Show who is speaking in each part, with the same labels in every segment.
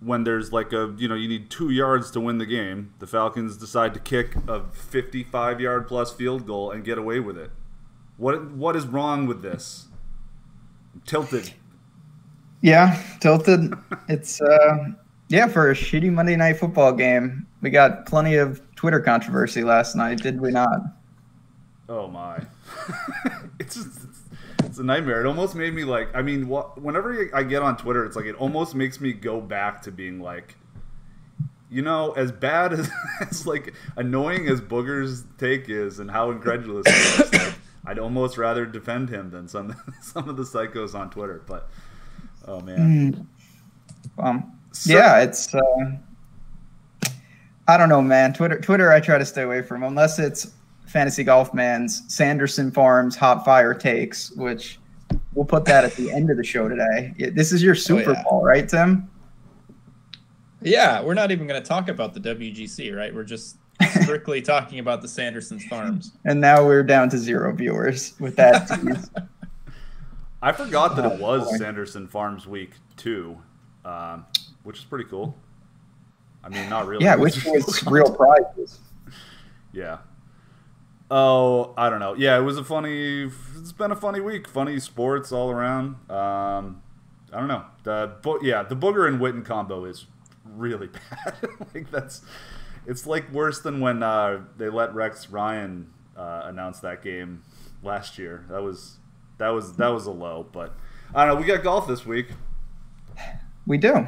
Speaker 1: when there's like you need 2 yards to win the game, the Falcons decide to kick a 55-yard plus field goal and get away with it. What is wrong with this? I'm tilted.
Speaker 2: Yeah, tilted. It's for a shitty Monday Night Football game. We got plenty of Twitter controversy last night, did we not?
Speaker 1: Oh my. it's a nightmare. It almost made me like, I mean, whenever I get on Twitter, it's like it almost makes me go back to being like, as bad as like annoying as Booger's take is and how incredulous he is, like, I'd almost rather defend him than some of the psychos on Twitter. But oh man.
Speaker 2: It's I don't know, man. Twitter I try to stay away from unless it's Fantasy Golf Man's Sanderson Farms Hot Fire Takes, which we'll put that at the end of the show today. This is your Super Bowl, right, Tim?
Speaker 3: Yeah, we're not even going to talk about the WGC, right? We're just strictly talking about the Sanderson's Farms.
Speaker 2: And now we're down to 0 viewers with that tease.
Speaker 1: I forgot that it was Sanderson Farms week 2, which is pretty cool. I mean, not really.
Speaker 2: Yeah, which was real prizes.
Speaker 1: Yeah. Oh, I don't know. Yeah, it's been a funny week. Funny sports all around. I don't know. The Booger and Witten combo is really bad. It's like worse than when they let Rex Ryan announce that game last year. That was a low, but I don't know. We got golf this week.
Speaker 2: We do.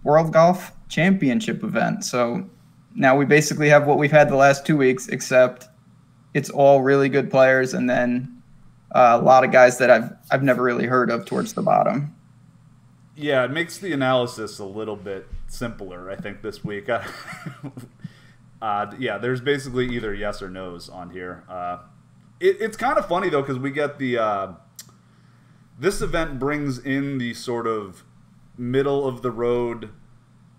Speaker 2: World Golf Championship event. So now we basically have what we've had the last 2 weeks, except it's all really good players and then a lot of guys that I've never really heard of towards the bottom.
Speaker 1: Yeah, it makes the analysis a little bit simpler, I think, this week. There's basically either yes or no's on here. It's kind of funny, though, because we get this event brings in the sort of middle-of-the-road,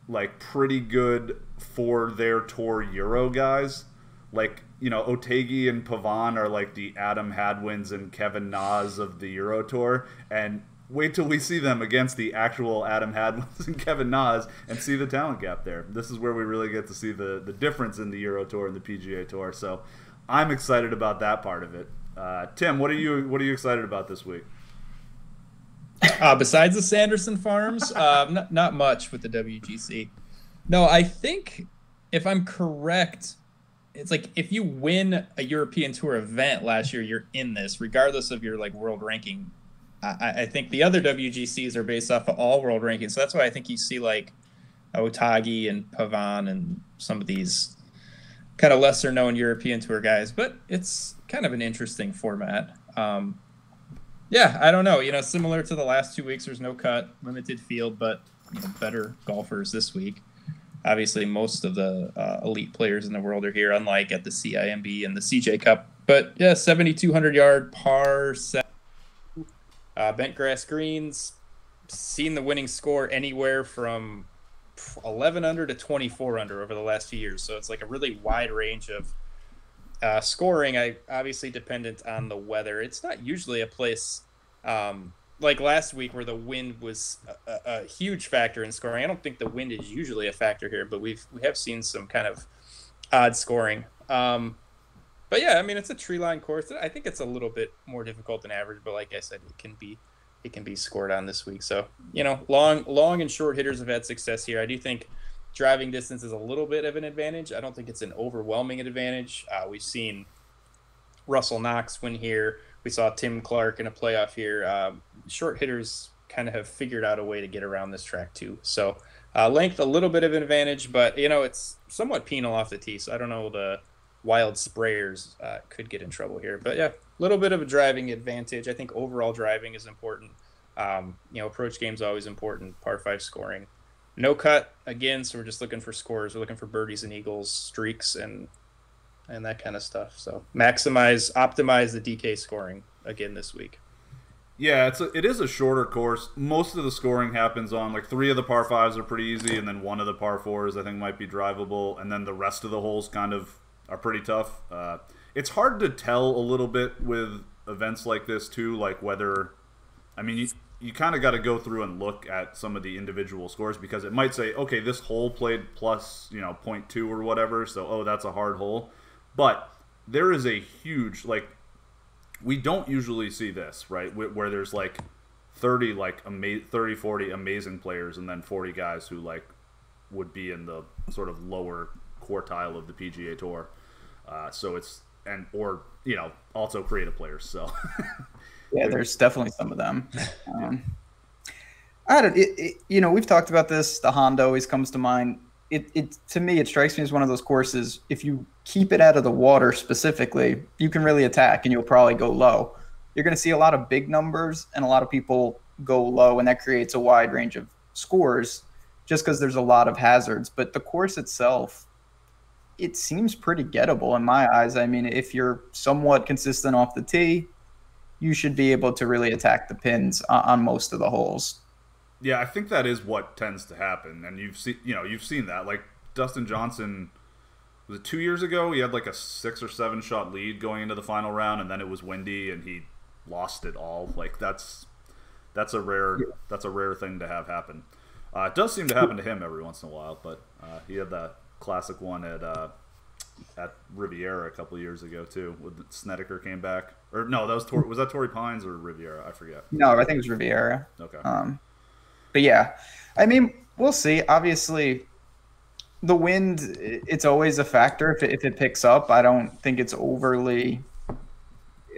Speaker 1: like, pretty good for their tour Euro guys. Like, Otegi and Pavon are like the Adam Hadwins and Kevin Nas of the Euro Tour, and wait till we see them against the actual Adam Hadwins and Kevin Nas and see the talent gap there. This is where we really get to see the difference in the Euro Tour and the PGA Tour. So I'm excited about that part of it. Tim, what are you excited about this week?
Speaker 3: Besides the Sanderson Farms, not much with the WGC. No, I think if I'm correct, it's like if you win a European Tour event last year, you're in this, regardless of your like world ranking. I think the other WGCs are based off of all world rankings, so that's why I think you see like Otagi and Pavon and some of these kind of lesser known European Tour guys. But it's kind of an interesting format. I don't know. Similar to the last 2 weeks, there's no cut, limited field, but better golfers this week. Obviously, most of the elite players in the world are here, unlike at the CIMB and the CJ Cup. But yeah, 7,200-yard par 7, bent grass greens. Seen the winning score anywhere from 11 under to 24 under over the last few years. So it's like a really wide range of scoring. I obviously dependent on the weather. It's not usually a place like last week where the wind was a huge factor in scoring. I don't think the wind is usually a factor here, but we have seen some kind of odd scoring. But yeah, I mean, it's a tree line course. I think it's a little bit more difficult than average, but like I said, it can be scored on this week. So, long and short hitters have had success here. I do think driving distance is a little bit of an advantage. I don't think it's an overwhelming advantage. We've seen Russell Knox win here. We saw Tim Clark in a playoff here. Short hitters kind of have figured out a way to get around this track too. So length, a little bit of an advantage, but it's somewhat penal off the tee. So I don't know, the wild sprayers could get in trouble here. But yeah, a little bit of a driving advantage. I think overall driving is important. Approach game is always important. Par 5 scoring. No cut again, so we're just looking for scores. We're looking for birdies and eagles, streaks, and that kind of stuff. So optimize the DK scoring again this week.
Speaker 1: Yeah, it is a shorter course. Most of the scoring happens on like 3 of the par 5s are pretty easy, and then 1 of the par 4s I think might be drivable, and then the rest of the holes kind of are pretty tough. It's hard to tell a little bit with events like this too, like whether, I mean, you kind of got to go through and look at some of the individual scores, because it might say, okay, this hole played plus, 0.2 or whatever, so, oh, that's a hard hole. But there is a huge, like, we don't usually see this, right, where there's, like, 30, 40 amazing players and then 40 guys who, like, would be in the sort of lower quartile of the PGA Tour. So it's, also creative players, so...
Speaker 2: Yeah, there's definitely some of them. I don't. We've talked about this. The Honda always comes to mind. It to me, it strikes me as one of those courses. If you keep it out of the water specifically, you can really attack, and you'll probably go low. You're going to see a lot of big numbers, and a lot of people go low, and that creates a wide range of scores, just because there's a lot of hazards. But the course itself, it seems pretty gettable in my eyes. I mean, if you're somewhat consistent off the tee, you should be able to really attack the pins on most of the holes.
Speaker 1: Yeah, I think that is what tends to happen, and you've seen that. Like Dustin Johnson, was it 2 years ago? He had like a 6 or 7 shot lead going into the final round, and then it was windy, and he lost it all. Like that's a rare thing to have happen. It does seem to happen to him every once in a while, but he had that classic one at Riviera a couple of years ago too, when Snedeker came back. Or no, that was that Torrey Pines or Riviera? I forget.
Speaker 2: No, I think it was Riviera.
Speaker 1: Okay.
Speaker 2: But yeah, I mean, we'll see. Obviously, the wind, it's always a factor if it picks up. I don't think it's overly,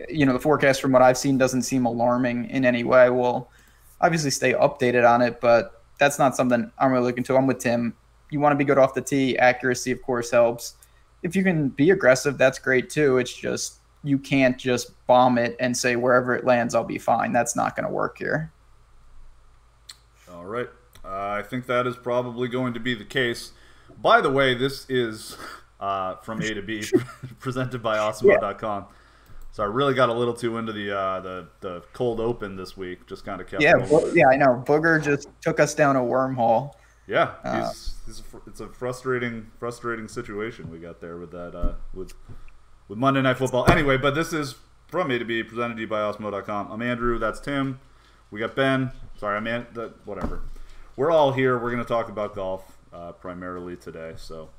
Speaker 2: the forecast from what I've seen doesn't seem alarming in any way. We'll obviously stay updated on it, but that's not something I'm really looking to. I'm with Tim. You want to be good off the tee. Accuracy, of course, helps. If you can be aggressive, that's great too. It's just you can't just bomb it and say wherever it lands, I'll be fine. That's not going to work here.
Speaker 1: All right. I think that is probably going to be the case. By the way, this is from A to B, presented by Awesemo.com. So I really got a little too into the cold open this week. Just kind of kept.
Speaker 2: Yeah, I know. Booger just took us down a wormhole.
Speaker 1: Yeah, it's a frustrating situation we got there with that with Monday Night Football. Anyway, but this is from A to B, presented to you by Awesemo.com. I'm Andrew. That's Tim. We got Ben. Sorry, whatever. We're all here. We're going to talk about golf primarily today. So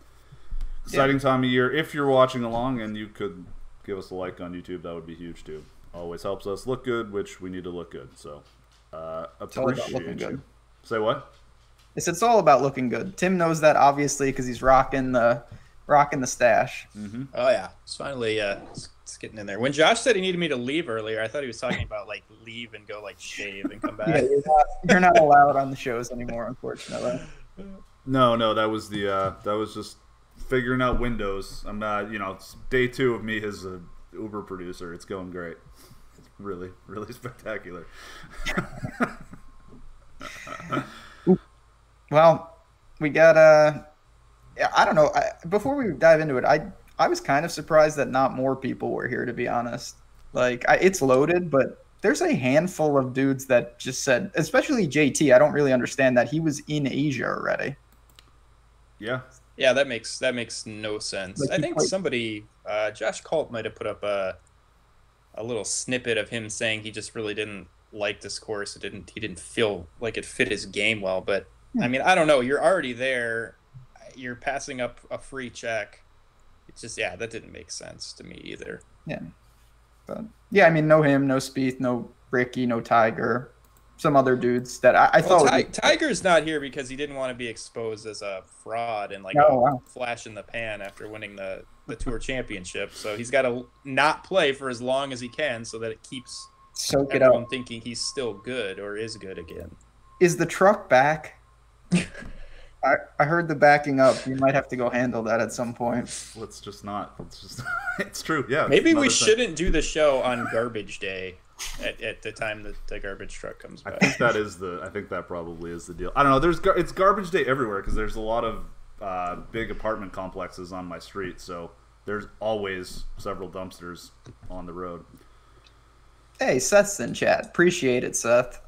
Speaker 1: exciting time of year. If you're watching along and you could give us a like on YouTube, that would be huge too. Always helps us look good, which we need to look good. So appreciate you. Say what?
Speaker 2: It's all about looking good. Tim knows that obviously because he's rocking the stash.
Speaker 1: Mm-hmm.
Speaker 3: Oh yeah, it's finally it's getting in there. When Josh said he needed me to leave earlier, I thought he was talking about like leave and go like shave and come back.
Speaker 2: Yeah, you're not allowed on the shows anymore, unfortunately.
Speaker 1: No, that was just figuring out Windows. I'm not, it's day 2 of me as a Uber producer. It's going great. It's really, really spectacular.
Speaker 2: Well, we got I don't know. Before we dive into it, I was kind of surprised that not more people were here, to be honest. Like, it's loaded, but there's a handful of dudes that just said, especially JT. I don't really understand that. He was in Asia already.
Speaker 1: Yeah.
Speaker 3: Yeah, that makes no sense.
Speaker 2: Like,
Speaker 3: I think somebody, Josh Colt might have put up a little snippet of him saying he just really didn't like this course. He didn't feel like it fit his game well. But I mean, I don't know. You're already there. You're passing up a free check. It's just, that didn't make sense to me either.
Speaker 2: Yeah. But yeah, I mean, no him, no Spieth, no Ricky, no Tiger. Some other dudes that I thought.
Speaker 3: Tiger's not here because he didn't want to be exposed as a fraud and flash in the pan after winning the Tour Championship. So he's got to not play for as long as he can so that it keeps everyone thinking he's still good or is good again.
Speaker 2: Is the truck back? I heard the backing up. You might have to go handle that at some point.
Speaker 1: Let's just not. It's true. Yeah.
Speaker 3: Maybe we shouldn't do the show on garbage day. At the time that the garbage truck comes back.
Speaker 1: I think that probably is the deal. I don't know. It's garbage day everywhere because there's a lot of big apartment complexes on my street, so there's always several dumpsters on the road.
Speaker 2: Hey, Seth's in chat. Appreciate it, Seth.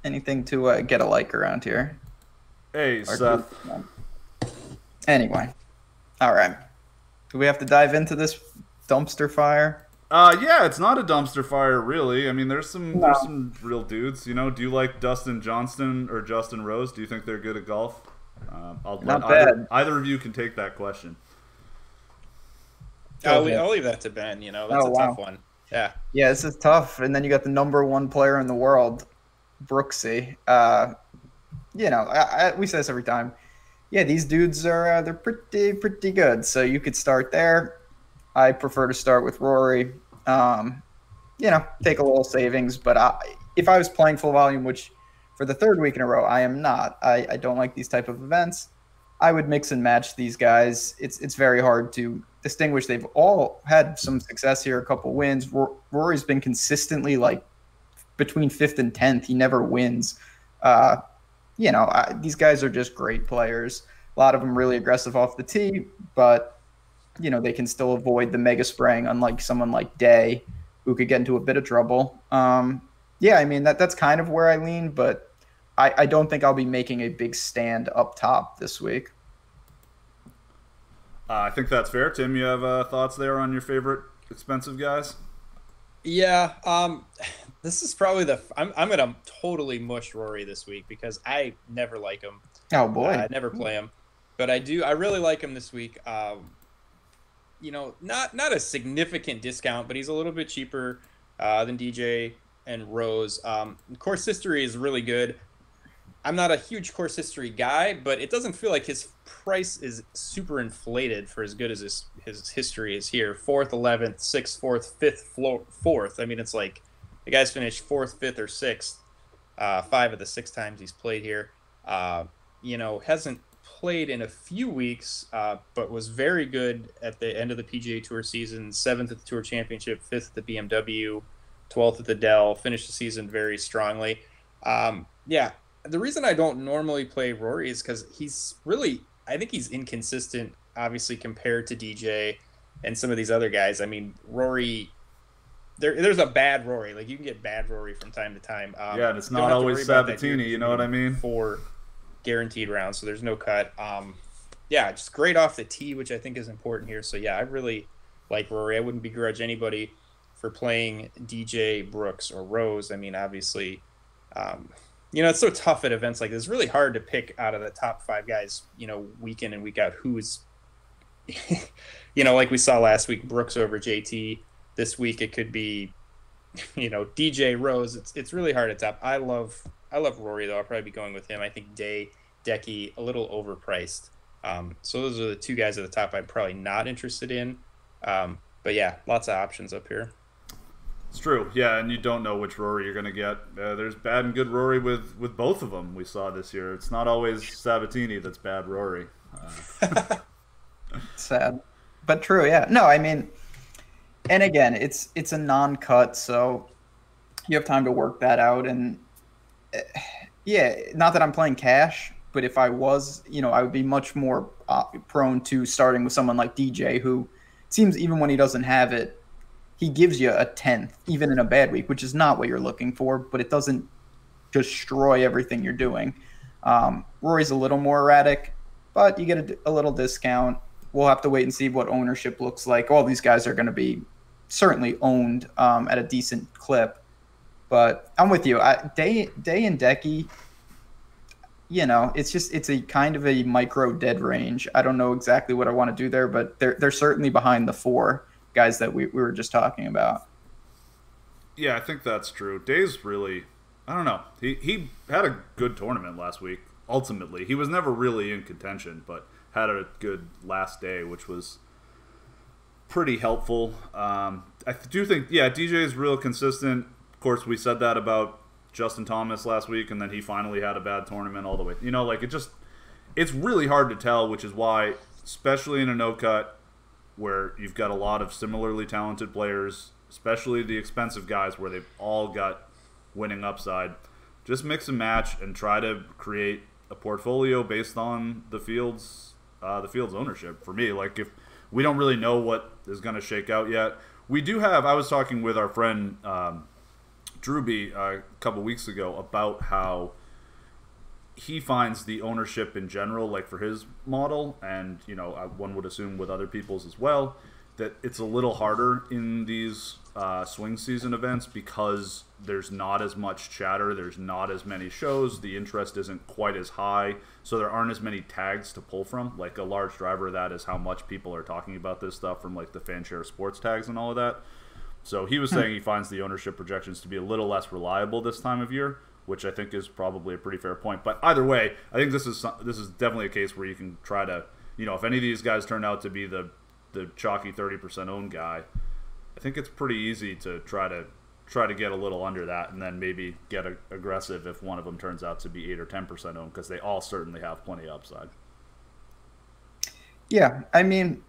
Speaker 2: Anything to get a like around here.
Speaker 1: Hey, Seth.
Speaker 2: Anyway, all right. Do we have to dive into this dumpster fire?
Speaker 1: Yeah, it's not a dumpster fire, really. I mean, there's
Speaker 2: No,
Speaker 1: some real dudes. You know, do you like Dustin Johnston or Justin Rose? Do you think they're good at golf? I'll let
Speaker 2: not bad.
Speaker 1: either of you can take that question.
Speaker 2: Go ahead.
Speaker 3: I'll leave that to Ben. That's
Speaker 2: Oh
Speaker 3: a tough
Speaker 2: wow.
Speaker 3: one. Yeah.
Speaker 2: Yeah, this is tough. And then you got the number one player in the world, Brooksy. We say this every time. Yeah, these dudes are they're pretty good. So you could start there. I prefer to start with Rory. Take a little savings. But if I was playing full volume, which for the third week in a row I am not, I don't like these type of events. I would mix and match these guys. It's very hard to distinguish. They've all had some success here, a couple wins. Rory's been consistently like between fifth and 10th. He never wins. These guys are just great players. A lot of them really aggressive off the tee, but they can still avoid the mega spraying, unlike someone like Day, who could get into a bit of trouble. I mean that's kind of where I lean, but I don't think I'll be making a big stand up top this week.
Speaker 1: I think that's fair. Tim, you have thoughts there on your favorite expensive guys?
Speaker 3: Yeah. This is probably I'm gonna totally mush Rory this week because I never like him.
Speaker 2: Oh boy,
Speaker 3: I never play him, but I really like him this week. Not a significant discount, but he's a little bit cheaper than DJ and Rose. Course history is really good. I'm not a huge course history guy, but it doesn't feel like his price is super inflated for as good as his history is here. 4th, 11th, 6th, 4th, 5th, 4th. I mean, it's like the guy's finished 4th, 5th, or 6th 5 of the 6 times he's played here. Hasn't played in a few weeks, but was very good at the end of the PGA Tour season. 7th at the Tour Championship, 5th at the BMW, 12th at the Dell. Finished the season very strongly. The reason I don't normally play Rory is because I think he's inconsistent, obviously, compared to DJ and some of these other guys. I mean, Rory, there's a bad Rory. Like, you can get bad Rory from time to time.
Speaker 1: And it's not always Sabatini, you know what I mean?
Speaker 3: 4 guaranteed rounds, so there's no cut. Just great off the tee, which I think is important here. So, I really like Rory. I wouldn't begrudge anybody for playing DJ, Brooks, or Rose. I mean, obviously... it's so tough at events like this. It's really hard to pick out of the top 5 guys, week in and week out who's, like we saw last week, Brooks over JT. This week it could be, DJ Rose. It's really hard at top. I love Rory though. I'll probably be going with him. I think Decky a little overpriced. So those are the 2 guys at the top I'm probably not interested in. Lots of options up here.
Speaker 1: It's true, yeah, and you don't know which Rory you're going to get. There's bad and good Rory with both of them we saw this year. It's not always Sabatini that's bad Rory.
Speaker 2: Sad, but true, yeah. No, I mean, and again, it's a non-cut, so you have time to work that out. And not that I'm playing cash, but if I was, I would be much more prone to starting with someone like DJ, who seems, even when he doesn't have it, he gives you a 10th, even in a bad week, which is not what you're looking for, but it doesn't destroy everything you're doing. Rory's a little more erratic, but you get a little discount. We'll have to wait and see what ownership looks like. All these guys are going to be certainly owned at a decent clip. But I'm with you. Day and Decky, it's a kind of a micro dead range. I don't know exactly what I want to do there, but they're certainly behind the 4 guys that we were just talking about.
Speaker 1: Yeah, I think that's true. Day's really, I don't know. He had a good tournament last week. Ultimately, he was never really in contention, but had a good last day, which was pretty helpful. I do think, DJ is real consistent. Of course, we said that about Justin Thomas last week, and then he finally had a bad tournament all the way. It's really hard to tell, which is why, especially in a no-cut, where you've got a lot of similarly talented players, especially the expensive guys where they've all got winning upside, just mix and match and try to create a portfolio based on the field's ownership. For me, like, if we don't really know what is going to shake out yet, we do have. I was talking with our friend Drewby a couple weeks ago about how he finds the ownership in general, like for his model, and one would assume with other people's as well, that it's a little harder in these swing season events because there's not as much chatter, there's not as many shows, the interest isn't quite as high, so there aren't as many tags to pull from. Like a large driver of that is how much people are talking about this stuff from like the FanShare sports tags and all of that. So he was saying he finds the ownership projections to be a little less reliable this time of year, which I think is probably a pretty fair point. But either way, I think this is definitely a case where you can try to, if any of these guys turn out to be the chalky 30% owned guy, I think it's pretty easy to try to get a little under that, and then maybe get aggressive if one of them turns out to be 8 or 10% owned, because they all certainly have plenty of upside.
Speaker 2: Yeah, I mean,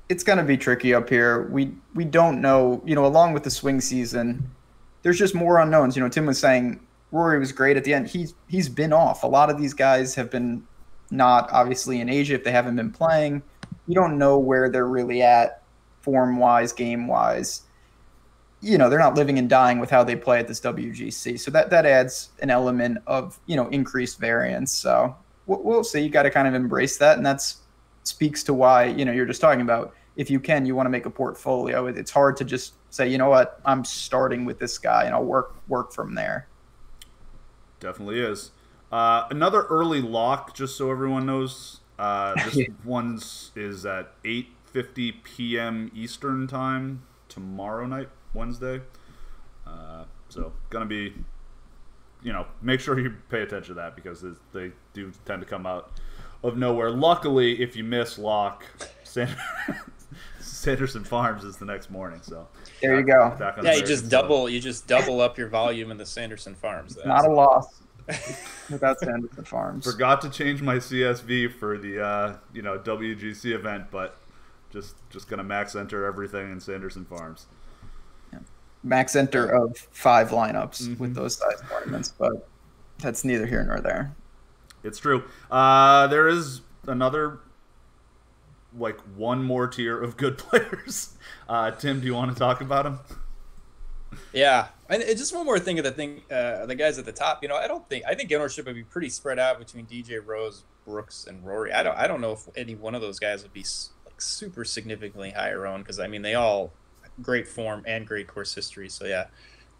Speaker 2: it's going to be tricky up here. We don't know, along with the swing season, there's just more unknowns. Tim was saying Rory was great at the end. He's been off. A lot of these guys have been not obviously in Asia if they haven't been playing. You don't know where they're really at form-wise, game-wise. They're not living and dying with how they play at this WGC. So that adds an element of, increased variance. So we'll see. You got to kind of embrace that. And that's speaks to why, you're just talking about, if you want to make a portfolio. It's hard to just say, you know what, I'm starting with this guy and I'll work from there.
Speaker 1: Definitely is. Another early lock, just so everyone knows, this one's is at 8:50 p.m. Eastern time tomorrow night, Wednesday. So gonna be, make sure you pay attention to that, because they do tend to come out of nowhere. Luckily, if you miss lock, Sanderson Farms is the next morning. So
Speaker 2: there you go.
Speaker 3: Yeah, you just double up your volume in the Sanderson Farms.
Speaker 2: Not a loss without Sanderson Farms.
Speaker 1: Forgot to change my CSV for the WGC event, but just gonna max enter everything in Sanderson Farms.
Speaker 2: Yeah. Max enter of 5 lineups with those size tournaments, but that's neither here nor there.
Speaker 1: It's true. There is another, one more tier of good players. Tim, do you want to talk about them?
Speaker 3: Yeah, and just one more thing of the guys at the top. I think ownership would be pretty spread out between DJ, Rose, Brooks, and Rory. I don't know if any one of those guys would be super significantly higher owned, because they all great form and great course history. So yeah,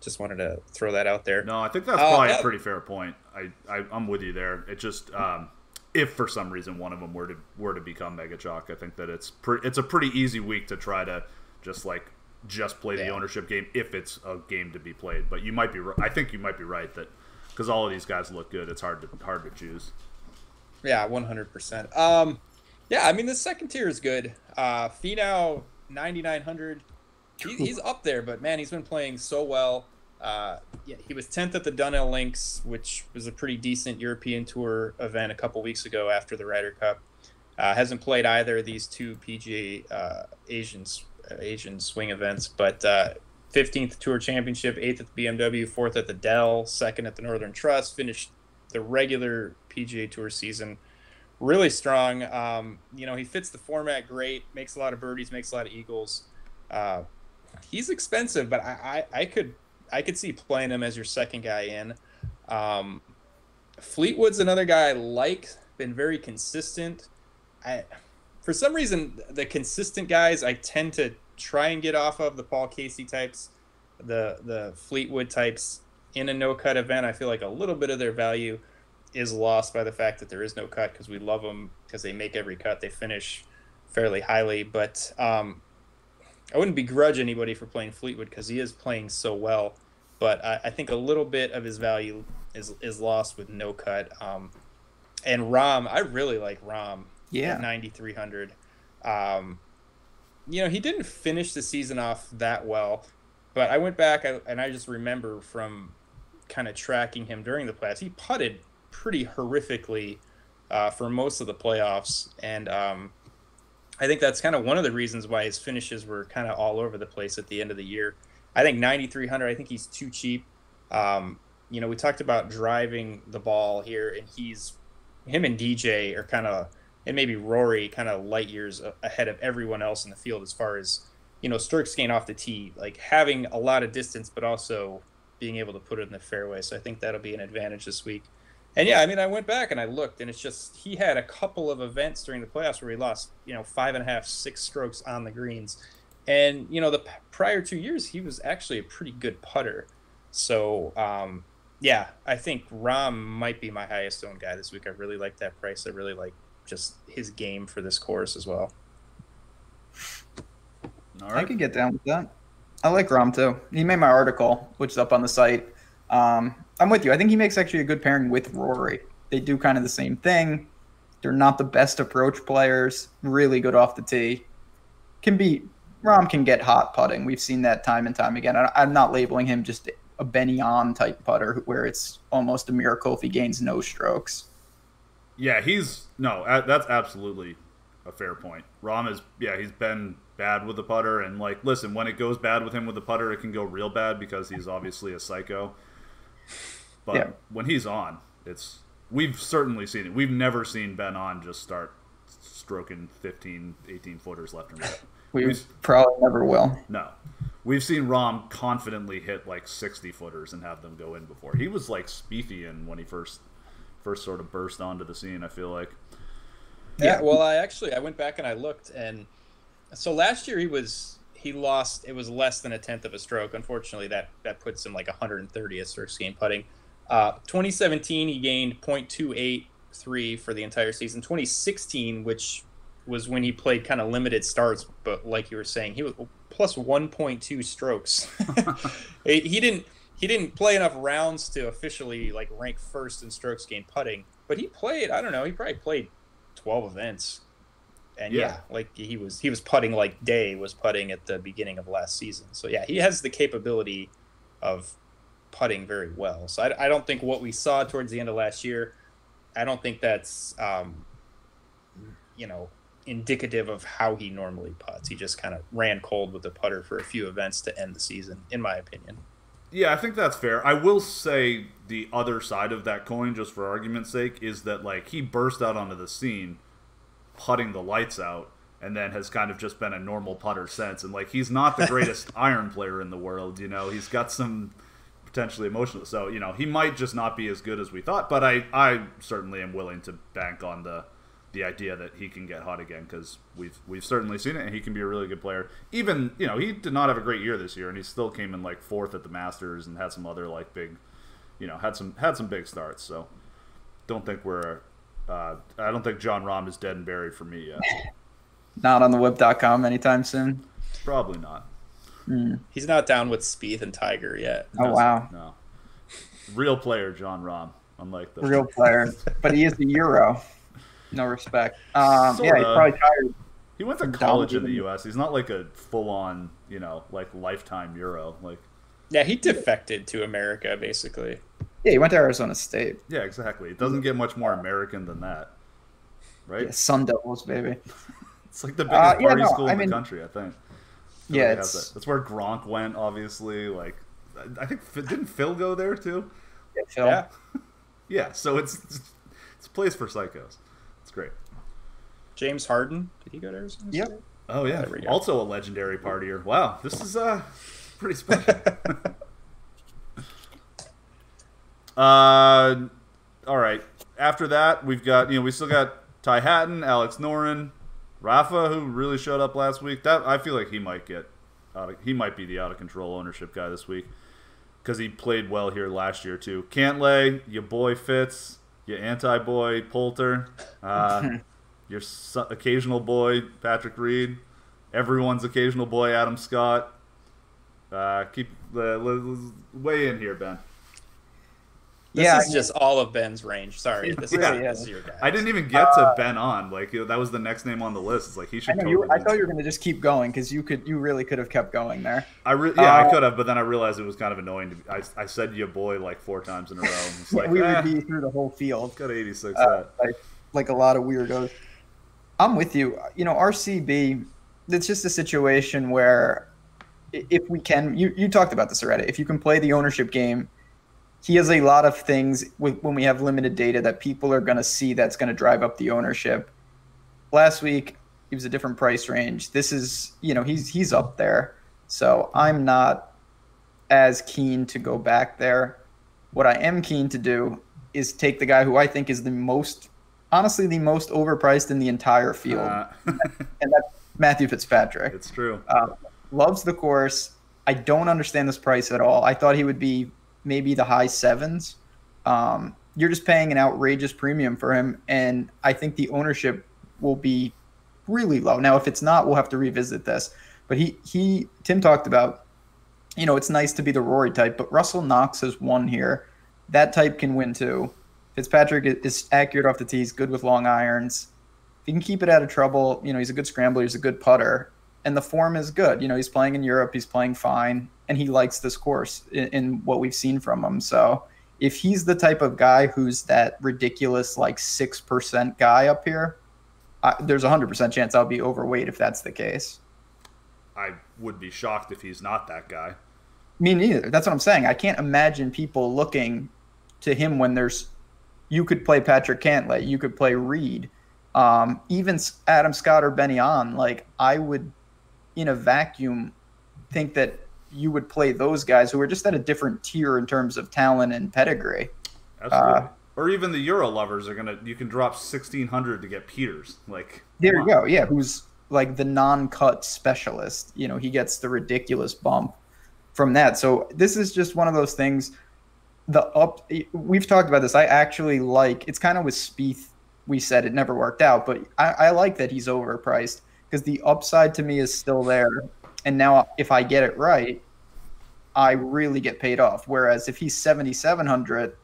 Speaker 3: just wanted to throw that out there.
Speaker 1: No, I think that's probably a pretty fair point. I'm with you there. It just if for some reason one of them were to become Mega Chalk, I think that it's a pretty easy week to try to just play the ownership game if it's a game to be played. But you might be I think you might be right that because all of these guys look good, it's hard to choose.
Speaker 3: Yeah, 100%. Yeah, the second tier is good. Finau 9,900. He's up there, but man, he's been playing so well. He was 10th at the Dunhill Links, which was a pretty decent European Tour event a couple weeks ago after the Ryder Cup. Hasn't played either of these two PGA Asian swing events, but 15th Tour Championship, 8th at the BMW, 4th at the Dell, 2nd at the Northern Trust, finished the regular PGA Tour season really strong. He fits the format great, makes a lot of birdies, makes a lot of eagles. He's expensive, but I could see playing him as your second guy in. Fleetwood's another guy I like, been very consistent. For some reason, the consistent guys I tend to try and get off of, the Paul Casey types, the Fleetwood types in a no-cut event. I feel like a little bit of their value is lost by the fact that there is no cut, because we love them because they make every cut. They finish fairly highly, but I wouldn't begrudge anybody for playing Fleetwood because he is playing so well. But I think a little bit of his value is lost with no cut. And Rahm, I really like Rahm.
Speaker 2: Yeah,
Speaker 3: at 9,300. He didn't finish the season off that well, but I went back and I just remember from kind of tracking him during the playoffs, he putted pretty horrifically for most of the playoffs, and I think that's kind of one of the reasons why his finishes were kind of all over the place at the end of the year. I think 9,300, I think he's too cheap. We talked about driving the ball here, and him and DJ are kind of, and maybe Rory, kind of light years ahead of everyone else in the field as far as, strokes gained off the tee, like having a lot of distance, but also being able to put it in the fairway. So I think that'll be an advantage this week. And yeah, I went back and I looked, and it's just, he had a couple of events during the playoffs where he lost, 5.5, 6 strokes on the greens. And, the prior 2 years, he was actually a pretty good putter. So, yeah, I think Rahm might be my highest owned guy this week. I really like that price. I really like just his game for this course as well.
Speaker 1: All right.
Speaker 2: I could get down with that. I like Rahm too. He made my article, which is up on the site. I'm with you. I think he makes actually a good pairing with Rory. They do kind of the same thing. They're not the best approach players. Really good off the tee. Rahm can get hot putting. We've seen that time and time again. I'm not labeling him just a Benny On type putter where it's almost a miracle if he gains no strokes.
Speaker 1: Yeah, that's absolutely a fair point. Rahm he's been bad with the putter, and like, listen, when it goes bad with him with the putter, it can go real bad because he's obviously a psycho. But when he's on, we've certainly seen it. We've never seen Ben On just start stroking 15, 18 footers left and right.
Speaker 2: We probably never will.
Speaker 1: No. We've seen Rahm confidently hit like 60 footers and have them go in before. He was like Spiethian when he first sort of burst onto the scene, I feel like.
Speaker 3: Yeah, well, I went back and I looked, and so last year he lost, it was less than a tenth of a stroke. Unfortunately, that puts him like 130th strokes gained putting. 2017, he gained 0.283 for the entire season. 2016, which was when he played kind of limited starts, but like you were saying, he was plus 1.2 strokes. He didn't play enough rounds to officially like rank first in strokes gained putting, but he played, I don't know, he probably played 12 events. And like he was putting like Day was putting at the beginning of last season. So yeah, he has the capability of putting very well. So I don't think what we saw towards the end of last year, I don't think that's indicative of how he normally putts. He just kind of ran cold with the putter for a few events to end the season, in my opinion.
Speaker 1: Yeah, I think that's fair. I will say the other side of that coin, just for argument's sake, is that like he burst out onto the scene putting the lights out and then has kind of just been a normal putter since. And like he's not the greatest iron player in the world, he's got some potentially emotional. So, he might just not be as good as we thought, but I certainly am willing to bank on the idea that he can get hot again, because we've certainly seen it, and he can be a really good player. Even, he did not have a great year this year, and he still came in like fourth at the Masters and had some other like big, had some big starts. So don't think I don't think John Rahm is dead and buried for me yet.
Speaker 2: Not on the whip.com anytime soon?
Speaker 1: Probably not.
Speaker 3: He's not down with Spieth and Tiger yet.
Speaker 2: Oh, wow.
Speaker 1: No. Real player, John Rahm, unlike the
Speaker 2: real player. But he is the Euro. No respect. Yeah, he's probably tired.
Speaker 1: He went to college in the U.S. He's not like a full-on, like lifetime Euro. Like,
Speaker 3: yeah, he defected to America, basically.
Speaker 2: Yeah, he went to Arizona State.
Speaker 1: Yeah, exactly. It doesn't get much more American than that, right?
Speaker 2: Yeah, Sun Devils, baby.
Speaker 1: It's like the biggest party school in the country, I think.
Speaker 2: Yeah,
Speaker 1: that's where Gronk went, obviously. Like, I think didn't Phil go there too?
Speaker 2: Yeah, Phil.
Speaker 3: Yeah.
Speaker 1: Yeah. So it's a place for psychos. It's great.
Speaker 3: James Harden, did he go to Arizona State?
Speaker 1: Oh yeah. Also a legendary partier. Wow, this is pretty special. All right. After that, we've got we still got Ty Hatton, Alex Noren, Rafa, who really showed up last week. That I feel like he might be the out of control ownership guy this week because he played well here last year too. Cantlay, your boy Fitz, your anti-boy Poulter, your occasional boy Patrick Reed, everyone's occasional boy Adam Scott. Keep weigh in here, Ben.
Speaker 3: This is just all of Ben's range. Sorry, this is your guy.
Speaker 1: I didn't even get to Ben On. Like that was the next name on the list. It's like he should.
Speaker 2: I thought you were going to just keep going because you really could have kept going there.
Speaker 1: I could have, but then I realized it was kind of annoying. I said "your boy" like 4 times in a row. And it's like,
Speaker 2: we would be through the whole field.
Speaker 1: Got 86.
Speaker 2: Like a lot of weirdos. I'm with you. RCB. It's just a situation where if we can, you talked about this already. If you can play the ownership game. He has a lot of things when we have limited data that people are going to see that's going to drive up the ownership. Last week, he was a different price range. This is, he's up there. So I'm not as keen to go back there. What I am keen to do is take the guy who I think is the most overpriced in the entire field. And that's Matthew Fitzpatrick.
Speaker 1: It's true.
Speaker 2: loves the course. I don't understand this price at all. I thought he would be maybe the high sevens. You're just paying an outrageous premium for him, and I think the ownership will be really low. Now, if it's not, we'll have to revisit this. But Tim talked about, it's nice to be the Rory type, but Russell Knox has won here. That type can win too. Fitzpatrick is accurate off the tee. He's good with long irons. If he can keep it out of trouble, he's a good scrambler. He's a good putter. And the form is good. He's playing in Europe. He's playing fine. And he likes this course in what we've seen from him. So if he's the type of guy who's that ridiculous 6% guy up here, there's a 100% chance I'll be overweight if that's the case.
Speaker 1: I would be shocked if he's not that guy.
Speaker 2: Me neither. That's what I'm saying. I can't imagine people looking to him when you could play Patrick Cantlay, you could play Reed, even Adam Scott or Benny On. I would, in a vacuum, think that you would play those guys who are just at a different tier in terms of talent and pedigree.
Speaker 1: Absolutely. Or even the Euro lovers you can drop 1,600 to get Peters.
Speaker 2: There you go. Yeah, who's the non-cut specialist. He gets the ridiculous bump from that. So this is just one of those things. We've talked about this. I actually it's kind of with Spieth. We said it never worked out, but I like that he's overpriced because the upside to me is still there. And now if I get it right, I really get paid off. Whereas if he's 7,700,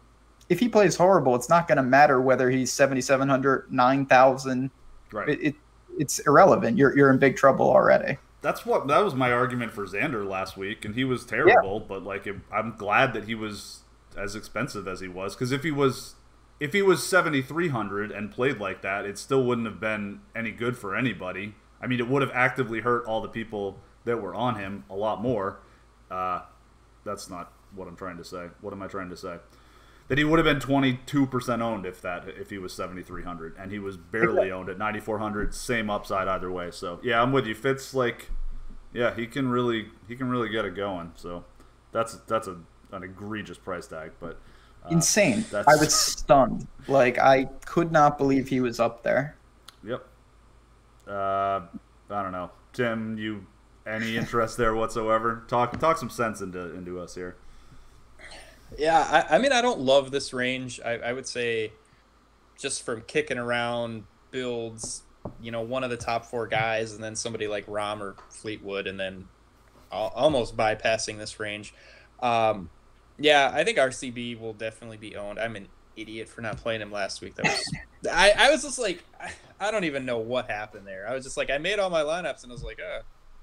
Speaker 2: if he plays horrible, it's not going to matter whether he's 7,700, 9,000.
Speaker 1: Right.
Speaker 2: It's irrelevant. You're in big trouble already.
Speaker 1: That was my argument for Xander last week, and he was terrible. Yeah. But I'm glad that he was as expensive as he was, because if he was 7,300 and played like that, it still wouldn't have been any good for anybody. I mean, it would have actively hurt all the people that were on him a lot more. That's not what I'm trying to say. What am I trying to say? That he would have been 22% owned if he was 7,300, and he was barely owned at 9,400. Same upside either way. So yeah, I'm with you. Fitz, he can really get it going. So that's an egregious price tag, but
Speaker 2: insane. I was stunned. I could not believe he was up there.
Speaker 1: Yep. I don't know, Tim. You any interest there whatsoever? Talk some sense into us here.
Speaker 3: Yeah, I mean, I don't love this range. I would say just from kicking around builds, one of the top four guys, and then somebody like Rahm or Fleetwood, and then almost bypassing this range. Yeah, I think RCB will definitely be owned. I'm an idiot for not playing him last week. I was just I don't even know what happened there. I was just I made all my lineups, and I was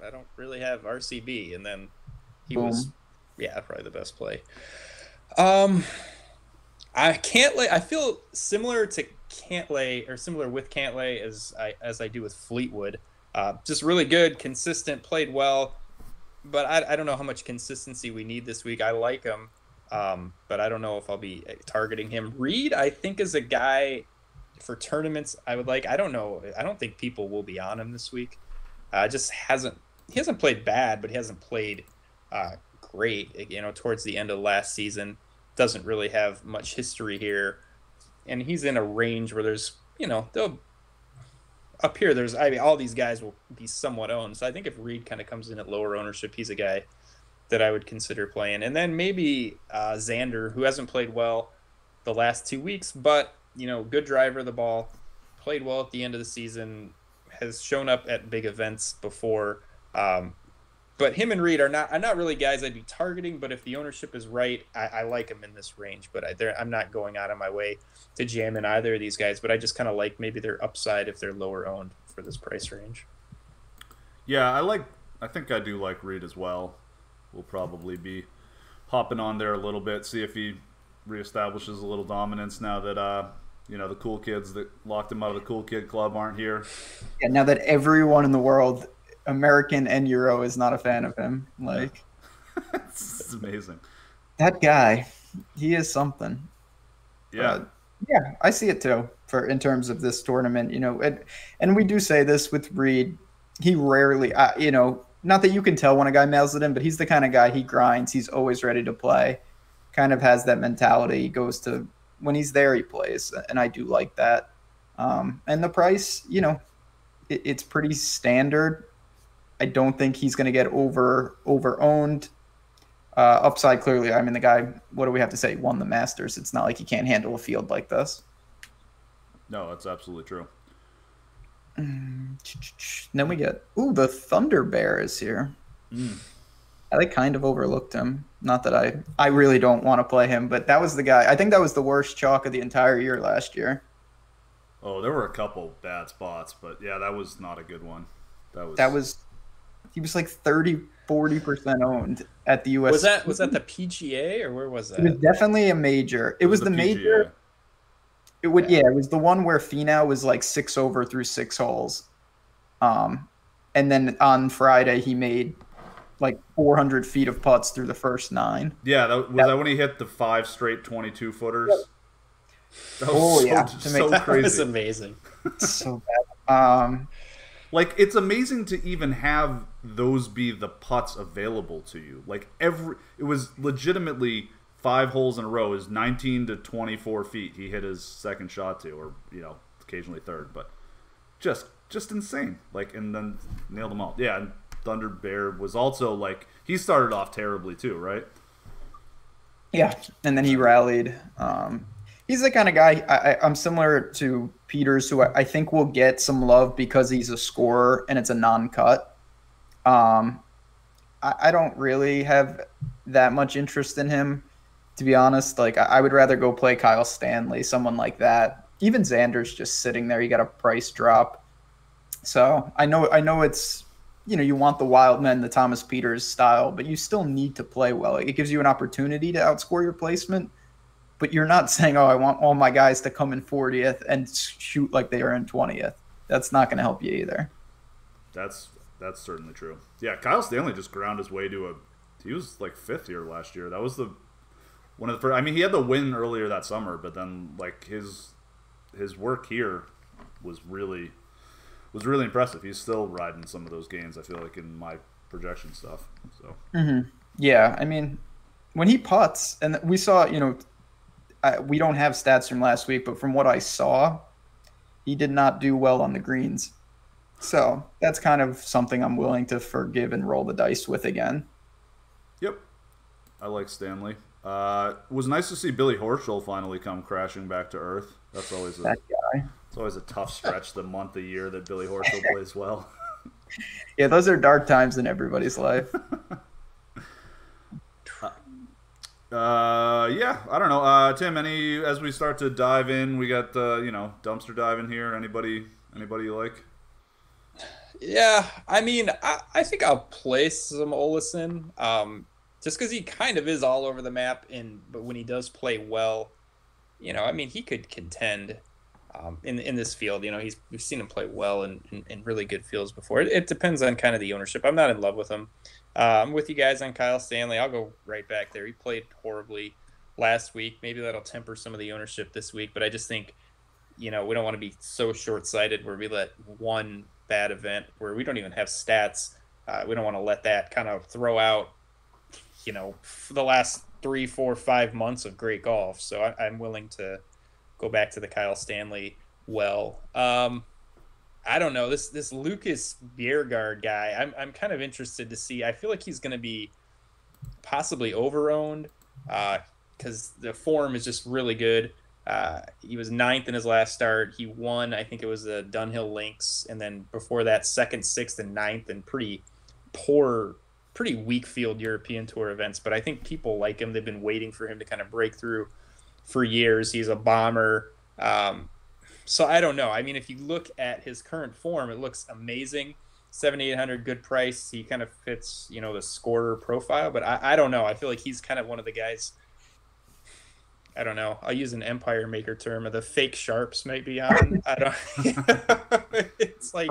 Speaker 3: I don't really have RCB, and then he was, probably the best play. I feel similar to Cantlay, or similar with Cantlay as I do with Fleetwood. Just really good, consistent, played well, but I don't know how much consistency we need this week. I like him, but I don't know if I'll be targeting him. Reed, I think, is a guy for tournaments I would like. I don't know. I don't think people will be on him this week. He hasn't played bad, but he hasn't played great. Towards the end of last season, doesn't really have much history here, and he's in a range where there's, up here there's, all these guys will be somewhat owned. So I think if Reed kind of comes in at lower ownership, he's a guy that I would consider playing. And then maybe Xander, who hasn't played well the last 2 weeks, but good driver of the ball, played well at the end of the season, has shown up at big events before. But him and Reed are not really guys I'd be targeting. But if the ownership is right, I like them in this range. But I'm not going out of my way to jam in either of these guys. But I just kind of like maybe their upside if they're lower owned for this price range.
Speaker 1: Yeah, I think I do like Reed as well. We'll probably be hopping on there a little bit, see if he reestablishes a little dominance now that the cool kids that locked him out of the cool kid club aren't here.
Speaker 2: Yeah, now that everyone in the world, American and Euro, is not a fan of him.
Speaker 1: It's amazing.
Speaker 2: That guy, he is something.
Speaker 1: Yeah.
Speaker 2: Yeah, I see it too. In terms of this tournament, and we do say this with Reed. He rarely, not that you can tell when a guy mails it in, but he's the kind of guy, he grinds. He's always ready to play. Kind of has that mentality. He goes to, when he's there, he plays, and I do like that. And the price, it's pretty standard. I don't think he's going to get over owned. Upside, clearly, I mean, the guy, what do we have to say? Won the Masters. It's not like he can't handle a field like this.
Speaker 1: No, that's absolutely true.
Speaker 2: Then we get, the Thunder Bear is here. I kind of overlooked him. Not that I really don't want to play him, but that was the guy. I think that was the worst chalk of the entire year last year.
Speaker 1: Oh, there were a couple bad spots, but yeah, that was not a good one.
Speaker 2: He was like 40% owned at the US.
Speaker 3: Was that the PGA or where was that?
Speaker 2: It was definitely a major. It was the major. It was the one where Finau was like 6 over through 6 holes. And then on Friday he made like 400 feet of putts through the first 9.
Speaker 1: Yeah, that when he hit the 5 straight 22-footers? Yep. That was so crazy.
Speaker 3: That was amazing.
Speaker 2: So bad.
Speaker 1: Like, it's amazing to even have those be the putts available to you. Like, it was legitimately 5 holes in a row is 19 to 24 feet. He hit his second shot to, or occasionally third, but just insane. Like, and then nailed them all. Yeah, and Thunder Bear was also like, he started off terribly too, right?
Speaker 2: Yeah, and then he rallied. He's the kind of guy, I'm similar to Peters, who I think will get some love because he's a scorer and it's a non-cut. I don't really have that much interest in him, to be honest. Like, I would rather go play Kyle Stanley, someone like that. Even Xander's just sitting there. You got a price drop. So I know it's, you want the wild men, the Thomas Peters style, but you still need to play well. It gives you an opportunity to outscore your placement. But you're not saying, I want all my guys to come in 40th and shoot like they are in 20th. That's not going to help you either.
Speaker 1: That's certainly true. Yeah, Kyle Stanley just ground his way to he was like 5th here last year. That was one of the first. I mean, he had the win earlier that summer, but then like his work here was really impressive. He's still riding some of those gains, I feel like, in my projection stuff. So
Speaker 2: yeah, I mean, when he putts, and we saw, we don't have stats from last week, but from what I saw, he did not do well on the greens. So that's kind of something I'm willing to forgive and roll the dice with again.
Speaker 1: Yep. I like Stanley. It was nice to see Billy Horschel finally come crashing back to earth. That's always
Speaker 2: that guy.
Speaker 1: It's always a tough stretch the month of year that Billy Horschel plays well.
Speaker 2: Yeah, those are dark times in everybody's life.
Speaker 1: Yeah, I don't know. Tim, as we start to dive in, we got dumpster diving here. Anybody you like?
Speaker 3: Yeah, I mean, I think I'll play some Olesen, just because he kind of is all over the map, but when he does play well, I mean, he could contend in this field. We've seen him play well in really good fields before. It depends on kind of the ownership. I'm not in love with him. I'm with you guys on Kyle Stanley. I'll go right back there. He played horribly last week. Maybe that'll temper some of the ownership this week, but I just think, we don't want to be so short-sighted where we let one bad event where we don't even have stats. We don't want to let that kind of throw out, for the last 3, 4, 5 months of great golf. So I'm willing to go back to the Kyle Stanley well. I don't know, this Lucas Bjerregaard guy. I'm kind of interested to see. I feel like he's going to be possibly over-owned because the form is just really good. He was 9th in his last start. He won, I think it was the Dunhill Links, and then before that, 2nd, 6th, and 9th, and pretty weak field European Tour events. But I think people like him. They've been waiting for him to kind of break through for years. He's a bomber. So I don't know. I mean, if you look at his current form, it looks amazing. 7,800, good price. He kind of fits, the scorer profile. But I don't know. I feel like he's kind of one of the guys. I don't know. I'll use an Empire Maker term. The fake sharps might be on. I don't. It's like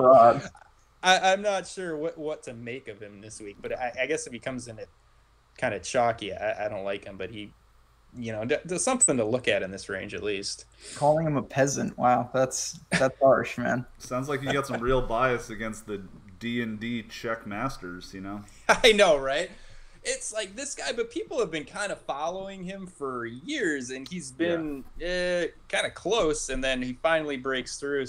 Speaker 3: I'm not sure what to make of him this week. But I guess if he comes in at kind of chalky, I don't like him. But he. There's something to look at in this range at least.
Speaker 2: Calling him a peasant, wow, that's harsh, man.
Speaker 1: Sounds like you got some real bias against the D&D Czech Masters,
Speaker 3: I know, right? It's like this guy, but people have been kind of following him for years, and he's been kind of close, and then he finally breaks through.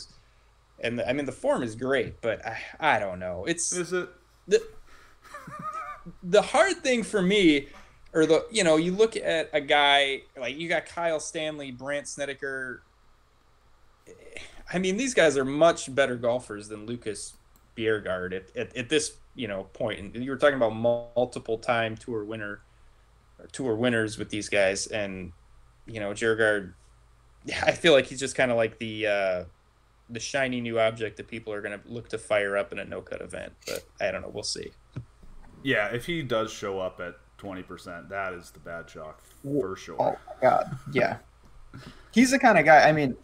Speaker 3: And I mean, the form is great, but I don't know.
Speaker 1: Is it?
Speaker 3: the hard thing for me, or you look at a guy like you got Kyle Stanley, Brandt Snedeker. I mean, these guys are much better golfers than Lucas Bjerregaard at this point. And you were talking about multiple time tour winners with these guys, and Bjerregaard. I feel like he's just kind of like the shiny new object that people are going to look to fire up in a no-cut event. But I don't know. We'll see.
Speaker 1: Yeah, if he does show up at 20%, that is the bad chalk for sure.
Speaker 2: Oh, my God. Yeah. He's the kind of guy, I mean,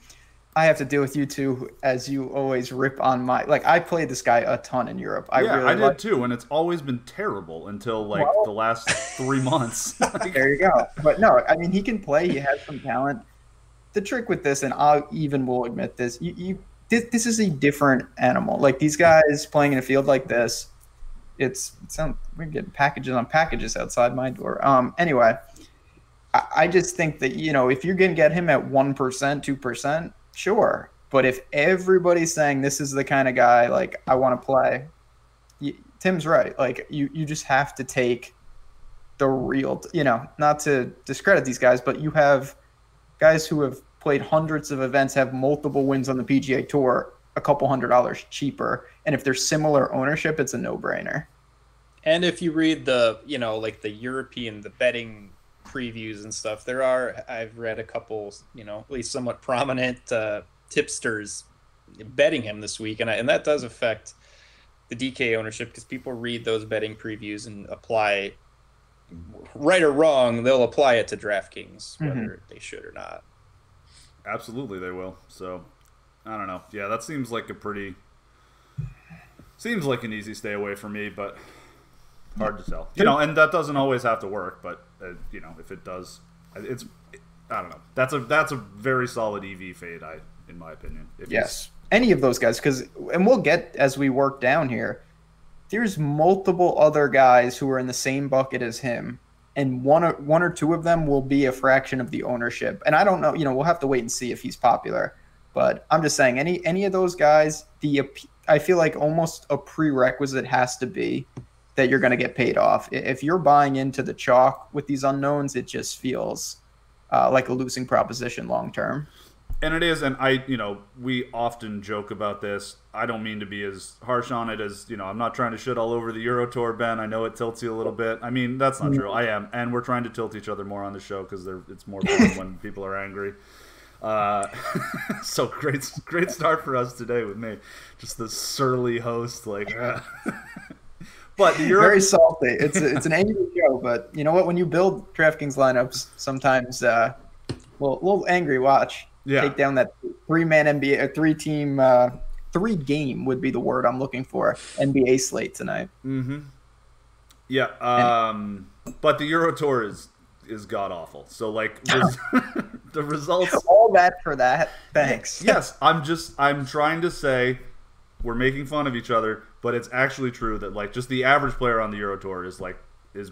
Speaker 2: I have to deal with you two as you always rip on my – like, I played this guy a ton in Europe. I
Speaker 1: did too, and it's always been terrible until, the last 3 months.
Speaker 2: There you go. But, no, I mean, he can play. He has some talent. The trick with this, and I even will admit this, this is a different animal. Like, these guys playing in a field like this, we're getting packages on packages outside my door. Anyway, I just think that, if you're going to get him at 1%, 2%, sure. But if everybody's saying this is the kind of guy, like, I want to play, Tim's right. Like, you just have to take the real, not to discredit these guys, but you have guys who have played hundreds of events, have multiple wins on the PGA Tour, a couple $100 cheaper, and if there's similar ownership, it's a no-brainer.
Speaker 3: And if you read the the European, the betting previews and stuff, I've read a couple at least somewhat prominent tipsters betting him this week, and that does affect the DK ownership, because people read those betting previews and apply, right or wrong, they'll apply it to DraftKings whether they should or not.
Speaker 1: Absolutely they will. So I don't know. Yeah, that seems like an easy stay away for me, but hard to tell. And that doesn't always have to work, but if it does, I don't know. That's a very solid EV fade, in my opinion.
Speaker 2: Yes, any of those guys, and we'll get as we work down here. There's multiple other guys who are in the same bucket as him, and one or two of them will be a fraction of the ownership. And I don't know, we'll have to wait and see if he's popular. But I'm just saying, any of those guys, I feel like almost a prerequisite has to be that you're going to get paid off. If you're buying into the chalk with these unknowns, it just feels like a losing proposition long term.
Speaker 1: And it is, and we often joke about this. I don't mean to be as harsh on it as, I'm not trying to shit all over the Euro Tour, Ben. I know it tilts you a little bit. I mean, that's not true. I am, and we're trying to tilt each other more on the show because it's more fun when people are angry. So great start for us today with me. Just the surly host, like. But the Euro... Very
Speaker 2: salty. It's an angry show, but you know what? When you build DraftKings lineups, sometimes little angry watch.
Speaker 1: Yeah.
Speaker 2: Take down that 3-man NBA, a 3-team, 3-game would be the word I'm looking for, NBA slate tonight.
Speaker 1: Mm-hmm. Yeah. But the Euro Tour is god awful. So the results.
Speaker 2: All that for that. Thanks.
Speaker 1: Yes, I'm trying to say we're making fun of each other, but it's actually true that just the average player on the Euro Tour is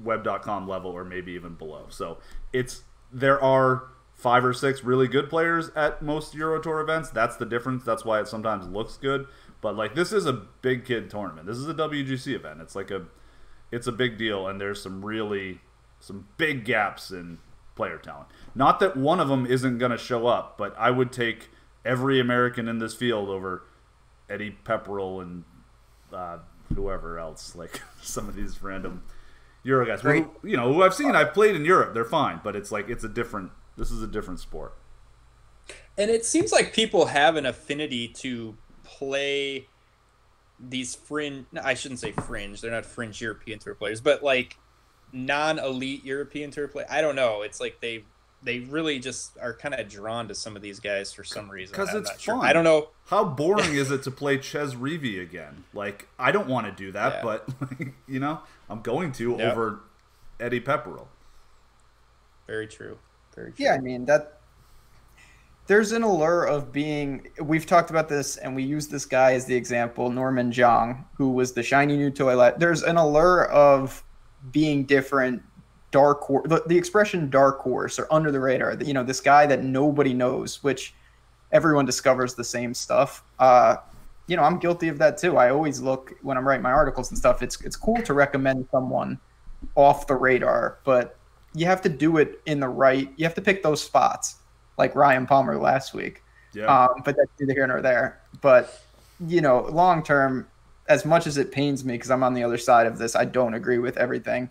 Speaker 1: web.com level or maybe even below. So there are 5 or 6 really good players at most Euro Tour events. That's the difference. That's why it sometimes looks good. But this is a big kid tournament. This is a WGC event. It's a big deal, and there's some big gaps in player talent. Not that one of them isn't going to show up, but I would take every American in this field over Eddie Pepperell and whoever else, some of these random Euro guys.
Speaker 2: Right.
Speaker 1: Who I've seen. I've played in Europe. They're fine, but this is a different sport.
Speaker 3: And it seems like people have an affinity to play these fringe. I shouldn't say fringe. They're not fringe European Tour players, but non-elite European Tour play. I don't know. It's like they really just are kind of drawn to some of these guys for some reason.
Speaker 1: Because it's fun.
Speaker 3: I don't know.
Speaker 1: How boring is it to play Ches Reavie again? I don't want to do that, but I'm going to over Eddie Pepperell.
Speaker 3: Very true. Very true.
Speaker 2: Yeah, I mean there's an allure of being. We've talked about this, and we use this guy as the example, Norman Zhang, who was the shiny new toy. There's an allure of being different, dark horse. The expression "dark horse" or under the radar. This guy that nobody knows, which everyone discovers the same stuff. I'm guilty of that too. I always look when I'm writing my articles and stuff. It's cool to recommend someone off the radar, but you have to do it in the right. You have to pick those spots, like Ryan Palmer last week.
Speaker 1: Yeah.
Speaker 2: But that's neither here nor there. But long term, as much as it pains me because I'm on the other side of this, I don't agree with everything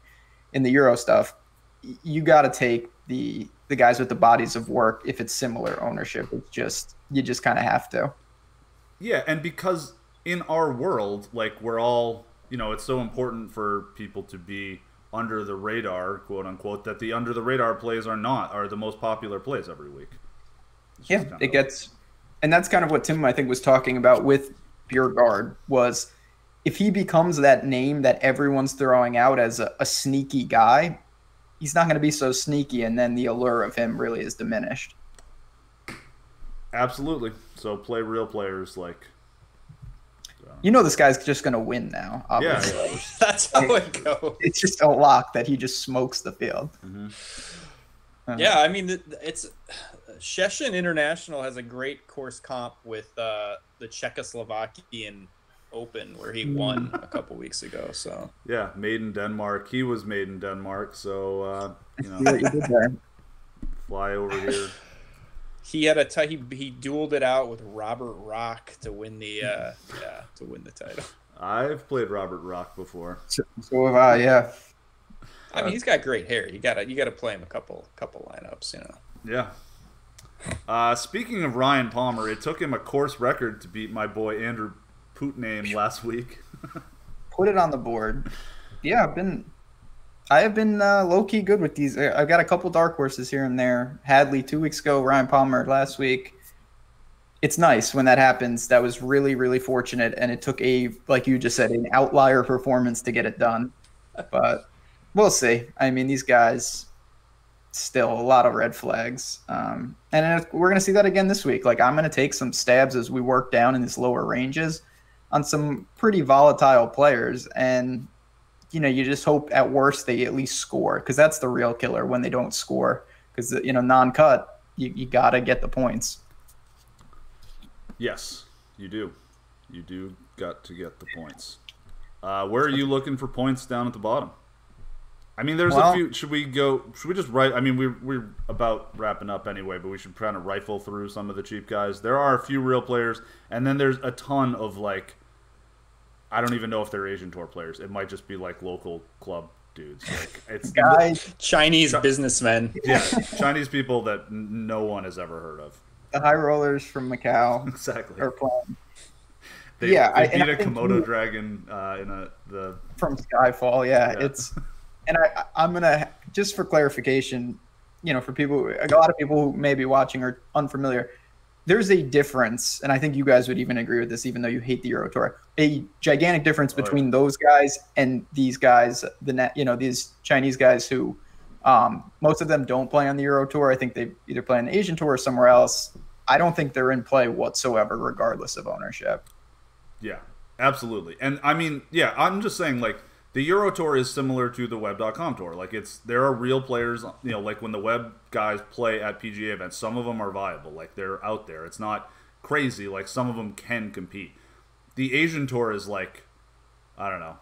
Speaker 2: in the Euro stuff. You got to take the guys with the bodies of work if it's similar ownership. You just kind of have to.
Speaker 1: Yeah, and because in our world, like we're all, it's so important for people to be under the radar, quote unquote, that the under the radar plays are the most popular plays every week.
Speaker 2: Yeah, it gets, and that's kind of what Tim I think was talking about with Bjerregaard was if he becomes that name that everyone's throwing out as a sneaky guy, he's not going to be so sneaky, and then the allure of him really is diminished.
Speaker 1: Absolutely. So play real players like.
Speaker 2: This guy's just going to win now. Obviously.
Speaker 1: Yeah.
Speaker 3: That's how it goes.
Speaker 2: It's just a lock that he just smokes the field.
Speaker 1: Mm-hmm.
Speaker 3: Yeah, I mean, it's Szczecin International has a great course comp with the Czechoslovakian Open where he won a couple weeks ago. So
Speaker 1: yeah, made in Denmark. He was made in Denmark. So
Speaker 2: See what you did there.
Speaker 1: fly over here.
Speaker 3: he had he dueled it out with Robert Rock to win the title.
Speaker 1: I've played Robert Rock before.
Speaker 2: So have I. Yeah.
Speaker 3: I mean, he's got great hair. You gotta play him a couple lineups.
Speaker 1: Yeah. Speaking of Ryan Palmer, it took him a course record to beat my boy Andrew Putname last week.
Speaker 2: Put it on the board. Yeah, I have been low key good with these. I've got a couple dark horses here and there. Hadley 2 weeks ago, Ryan Palmer last week. It's nice when that happens. That was really, really fortunate, and it took like you just said, an outlier performance to get it done. But we'll see. I mean, these guys, still a lot of red flags. And we're going to see that again this week. Like, I'm going to take some stabs as we work down in these lower ranges on some pretty volatile players. And, you just hope at worst they at least score, because that's the real killer when they don't score. Because, non-cut, you got to get the points.
Speaker 1: Yes, you do. You do got to get the points. Where are you looking for points down at the bottom? I mean, there's a few. Should we just write? I mean, we're about wrapping up anyway, but we should kind of rifle through some of the cheap guys. There are a few real players, and then there's a ton of I don't even know if they're Asian Tour players. It might just be local club dudes. It's
Speaker 2: guys,
Speaker 3: Chinese businessmen.
Speaker 1: Yeah, Chinese people that no one has ever heard of.
Speaker 2: The high rollers from Macau.
Speaker 1: Exactly.
Speaker 2: Are playing.
Speaker 1: They beat a Komodo dragon
Speaker 2: from Skyfall. Yeah. And I'm gonna, just for clarification, for people, a lot of people who may be watching are unfamiliar. There's a difference, and I think you guys would even agree with this, even though you hate the Euro Tour. A gigantic difference between those guys and these guys. These Chinese guys who, most of them don't play on the Euro Tour. I think they either play on the Asian Tour or somewhere else. I don't think they're in play whatsoever, regardless of ownership.
Speaker 1: Yeah, absolutely. And I mean, yeah, I'm just saying, the Euro Tour is similar to the Web.com Tour. There are real players, when the Web guys play at PGA events, some of them are viable. They're out there. It's not crazy. Some of them can compete. The Asian Tour is I don't know,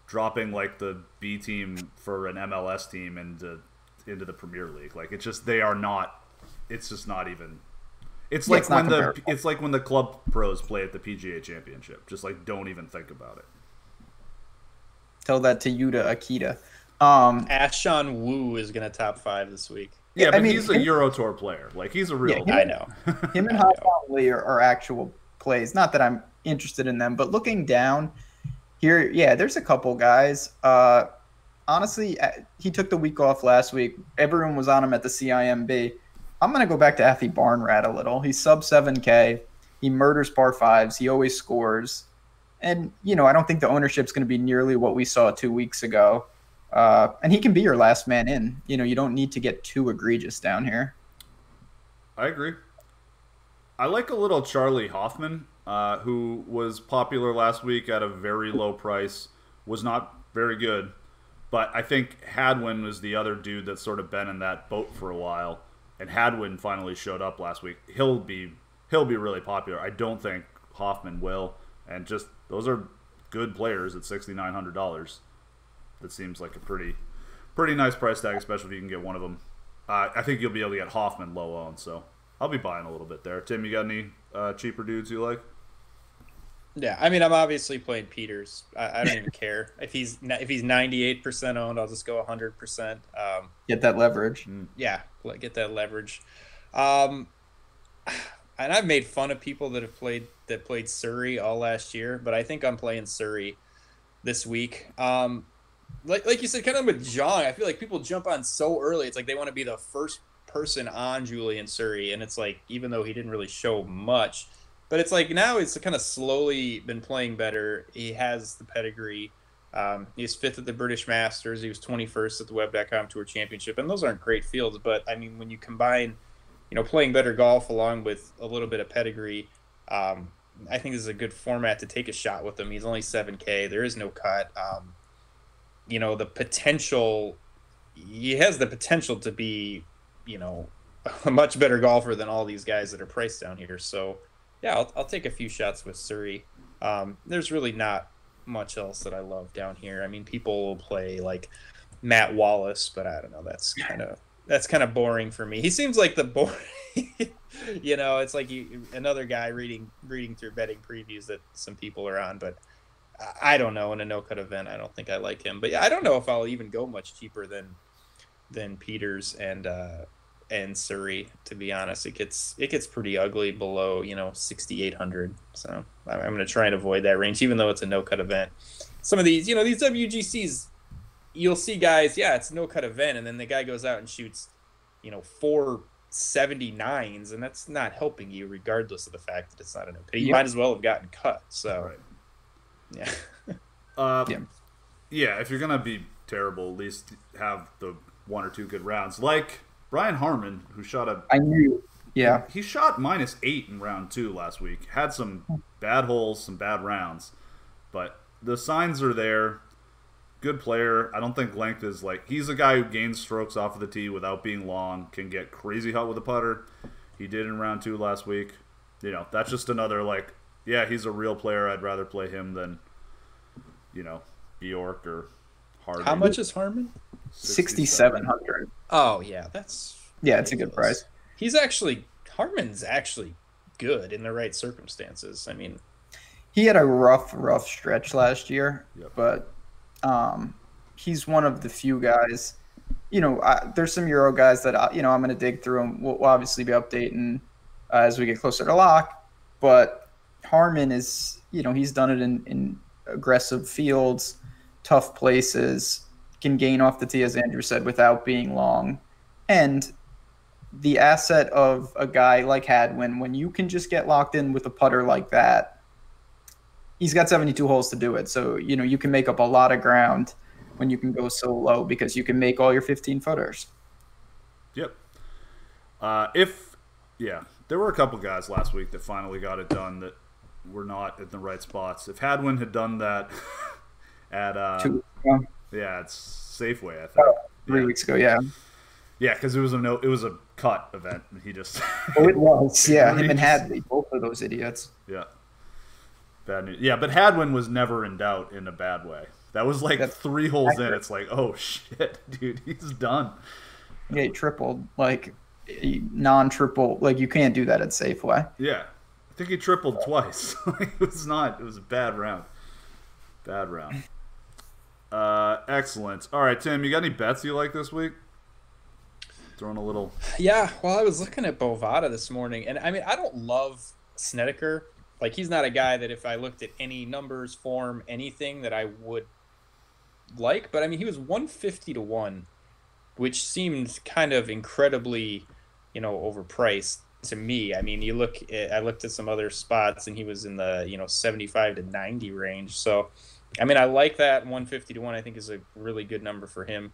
Speaker 1: dropping the B team for an MLS team into the Premier League. It's just, they are not, it's just not even. It's like when the club pros play at the PGA Championship. Just don't even think about it.
Speaker 2: Tell that to Yuta Akita.
Speaker 3: Ashon Wu is going to top 5 this week.
Speaker 1: Yeah, but he's a Euro Tour player. He's a real.
Speaker 3: I know.
Speaker 2: Him and Hassan Lee are actual plays. Not that I'm interested in them, but looking down here, there's a couple guys. Honestly, he took the week off last week. Everyone was on him at the CIMB. I'm going to go back to Afi Barnrat a little. He's sub 7K. He murders par 5s. He always scores. And, I don't think the ownership's going to be nearly what we saw 2 weeks ago. And he can be your last man in. You don't need to get too egregious down here.
Speaker 1: I agree. I like a little Charlie Hoffman, who was popular last week at a very low price, was not very good. But I think Hadwin was the other dude that's sort of been in that boat for a while. And Hadwin finally showed up last week. He'll be really popular. I don't think Hoffman will, and just those are good players at $6,900. That seems like a pretty nice price tag, especially if you can get one of them. I think you'll be able to get Hoffman low owned, so I'll be buying a little bit there. Tim, you got any cheaper dudes you like?
Speaker 3: Yeah, I mean, I'm obviously playing Peters. I don't even care if he's 98% owned. I'll just go 100%.
Speaker 2: Get that leverage.
Speaker 3: Yeah, get that leverage. And I've made fun of people that played Surrey all last year, but I think I'm playing Surrey this week. Like you said, kind of with Zhang, I feel like people jump on so early. It's like they want to be the first person on Julian Surrey, and it's like even though he didn't really show much. But it's like now he's kind of slowly been playing better. He has the pedigree. He was 5th at the British Masters. He was 21st at the Web.com Tour Championship. And those aren't great fields. But, I mean, when you combine, playing better golf along with a little bit of pedigree, I think this is a good format to take a shot with him. He's only $7K. There is no cut. The potential – he has the potential to be, a much better golfer than all these guys that are priced down here. So – yeah, I'll take a few shots with Surrey. There's really not much else that I love down here. I mean, people will play like Matt Wallace, but I don't know. That's kind of boring for me. He seems like the boring. It's like another guy reading through betting previews that some people are on, but I don't know. In a no cut event, I don't think I like him. But yeah, I don't know if I'll even go much cheaper than Peters and Surrey, to be honest. It gets pretty ugly below 6,800. So I'm going to try and avoid that range, even though it's a no cut event. Some of these these WGCs, you'll see guys, it's a no cut event, and then the guy goes out and shoots 479s, and that's not helping you, regardless of the fact that it's not a no cut. You might as well have gotten cut. So
Speaker 1: yeah, if you're gonna be terrible, at least have the one or two good rounds, like Brian Harmon, who shot he shot -8 in round 2 last week. Had some bad holes, some bad rounds, but the signs are there. Good player. I don't think length is he's a guy who gains strokes off of the tee without being long, can get crazy hot with a putter. He did in round 2 last week. That's just another he's a real player. I'd rather play him than Bjork or Harden.
Speaker 3: How much is Harmon?
Speaker 2: 6,700.
Speaker 3: Oh yeah, it's
Speaker 2: a good price.
Speaker 3: Harmon's actually good in the right circumstances. I mean,
Speaker 2: he had a rough stretch last year, but he's one of the few guys. There's some Euro guys that I'm going to dig through, and we'll obviously be updating as we get closer to lock. But Harmon is, he's done it in aggressive fields, tough places. Can gain off the tee, as Andrew said, without being long. And the asset of a guy like Hadwin, when you can just get locked in with a putter like that, he's got 72 holes to do it. So, you can make up a lot of ground when you can go so low because you can make all your 15-footers.
Speaker 1: Yep. There were a couple guys last week that finally got it done that were not in the right spots. If Hadwin had done that at it's Safeway, I think.
Speaker 2: 3 weeks ago, yeah.
Speaker 1: Yeah, because it was a cut event. And he just
Speaker 2: it was. Yeah, him and Hadley, both of those idiots.
Speaker 1: Yeah. Bad news. Yeah, but Hadwin was never in doubt in a bad way. That was 3 holes in. It's oh shit, dude, he's done.
Speaker 2: Yeah, he tripled non-triple. You can't do that at Safeway.
Speaker 1: Yeah, I think he tripled twice. It was a bad round. Excellent. All right, Tim, you got any bets you like this week? Throwing a little.
Speaker 3: Yeah, well, I was looking at Bovada this morning, and I mean, I don't love Snedeker. He's not a guy that if I looked at any numbers, form, anything that I would like. But I mean, he was 150 to 1, which seemed kind of incredibly, overpriced to me. I mean, I looked at some other spots, and he was in the 75 to 90 range. So. I mean, I like that 150 to 1. I think is a really good number for him.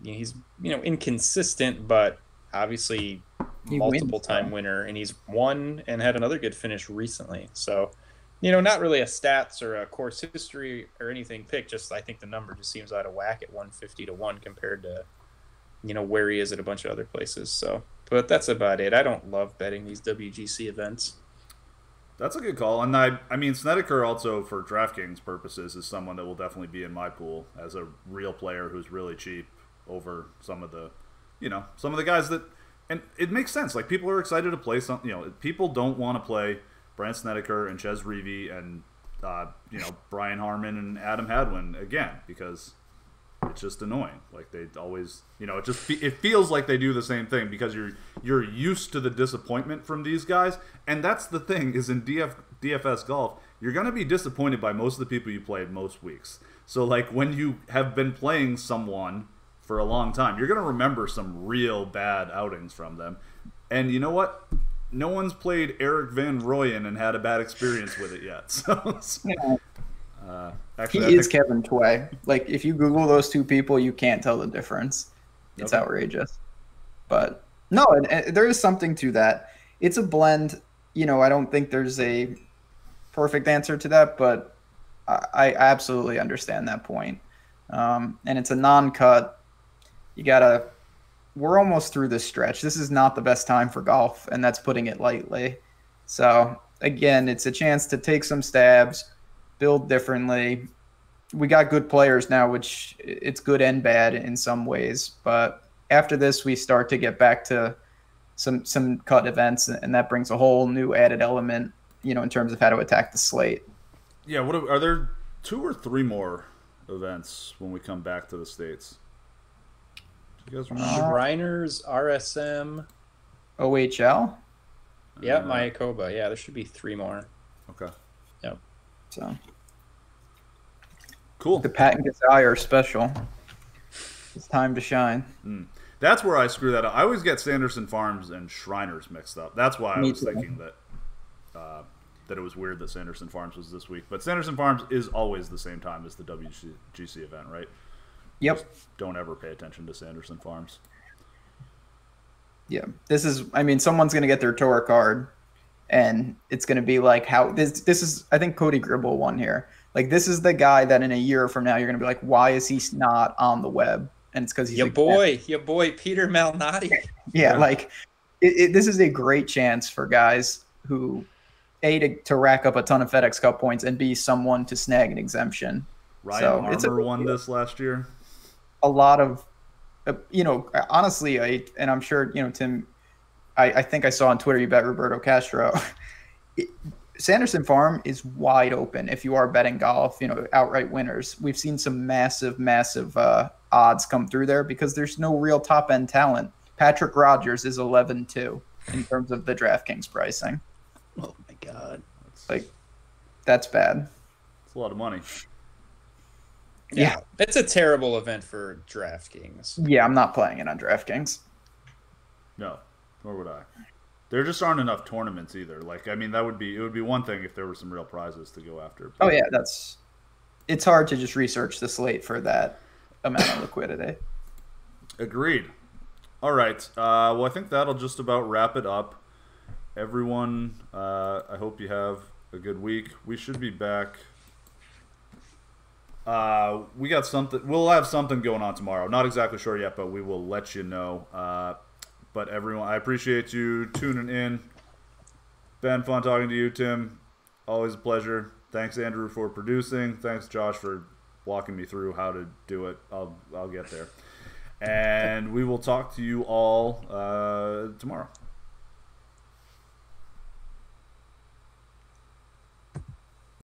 Speaker 3: He's inconsistent, but obviously multiple-time winner, and he's won and had another good finish recently. So, not really a stats or a course history or anything pick. Just I think the number just seems out of whack at 150 to 1 compared to where he is at a bunch of other places. So, but that's about it. I don't love betting these WGC events.
Speaker 1: That's a good call. And I mean, Snedeker also, for DraftKings purposes, is someone that will definitely be in my pool as a real player who's really cheap over some of the, some of the guys that, and it makes sense. Like, people are excited to play some, people don't want to play Brandt Snedeker and Ches Reavie and, Brian Harmon and Adam Hadwin again, because it's just annoying. Like, they always, it feels like they do the same thing because you're used to the disappointment from these guys. And that's the thing, is in DFS golf, you're going to be disappointed by most of the people you played most weeks. So, like, when you have been playing someone for a long time, you're going to remember some real bad outings from them. And you know what? No one's played Eric Van Rooyen and had a bad experience with it yet. So,
Speaker 2: actually, he is Kevin Tway. Like, if you Google those two people, you can't tell the difference. It's outrageous. But no, and there is something to that. It's a blend. I don't think there's a perfect answer to that, but I absolutely understand that point. And it's a non-cut. We're almost through this stretch. This is not the best time for golf, and that's putting it lightly. So, again, it's a chance to take some stabs, build differently. We got good players now, which it's good and bad in some ways. But after this, we start to get back to some cut events, and that brings a whole new added element, in terms of how to attack the slate.
Speaker 1: Yeah, are there 2 or 3 more events when we come back to the States? Do you guys remember?
Speaker 3: Shriners, RSM,
Speaker 2: OHL?
Speaker 3: Yeah, Mayakoba. Yeah, there should be 3 more.
Speaker 1: Okay.
Speaker 3: Yep.
Speaker 2: So
Speaker 1: cool.
Speaker 2: The Pat and Desire special. It's time to shine.
Speaker 1: That's where I screw that up. I always get Sanderson Farms and Shriners mixed up. That's why I was thinking that it was weird that Sanderson Farms was this week. But Sanderson Farms is always the same time as the WGC event, right?
Speaker 2: Yep.
Speaker 1: Just don't ever pay attention to Sanderson Farms.
Speaker 2: Yeah. Someone's going to get their tour card, and it's going to be like, how this is, I think Cody Gribble won here. Like, this is the guy that in a year from now, you're going to be like, why is he not on the web? And it's because he's
Speaker 3: your boy Peter Malnati.
Speaker 2: Yeah. Like, this is a great chance for guys who, A, to rack up a ton of FedEx Cup points, and B, someone to snag an exemption.
Speaker 1: Ryan Armour won this last year.
Speaker 2: A lot of, honestly, and I'm sure, Tim, I think I saw on Twitter, you bet Roberto Castro. Sanderson Farm is wide open if you are betting golf, outright winners. We've seen some massive odds come through there because there's no real top-end talent. Patrick Rogers is 11-2 in terms of the DraftKings pricing.
Speaker 3: Oh, my God.
Speaker 2: That's bad.
Speaker 1: It's a lot of money.
Speaker 3: Yeah. It's a terrible event for DraftKings.
Speaker 2: Yeah, I'm not playing it on DraftKings.
Speaker 1: No, nor would I. There just aren't enough tournaments either. Like, it would be one thing if there were some real prizes to go after.
Speaker 2: But... Oh yeah, it's hard to just research the slate for that amount of liquidity.
Speaker 1: Agreed. All right. Well, I think that'll just about wrap it up. Everyone, I hope you have a good week. We should be back. We got something. We'll have something going on tomorrow. Not exactly sure yet, but we will let you know. But everyone, I appreciate you tuning in. Been fun talking to you, Tim. Always a pleasure. Thanks, Andrew, for producing. Thanks, Josh, for walking me through how to do it. I'll get there. And we will talk to you all tomorrow.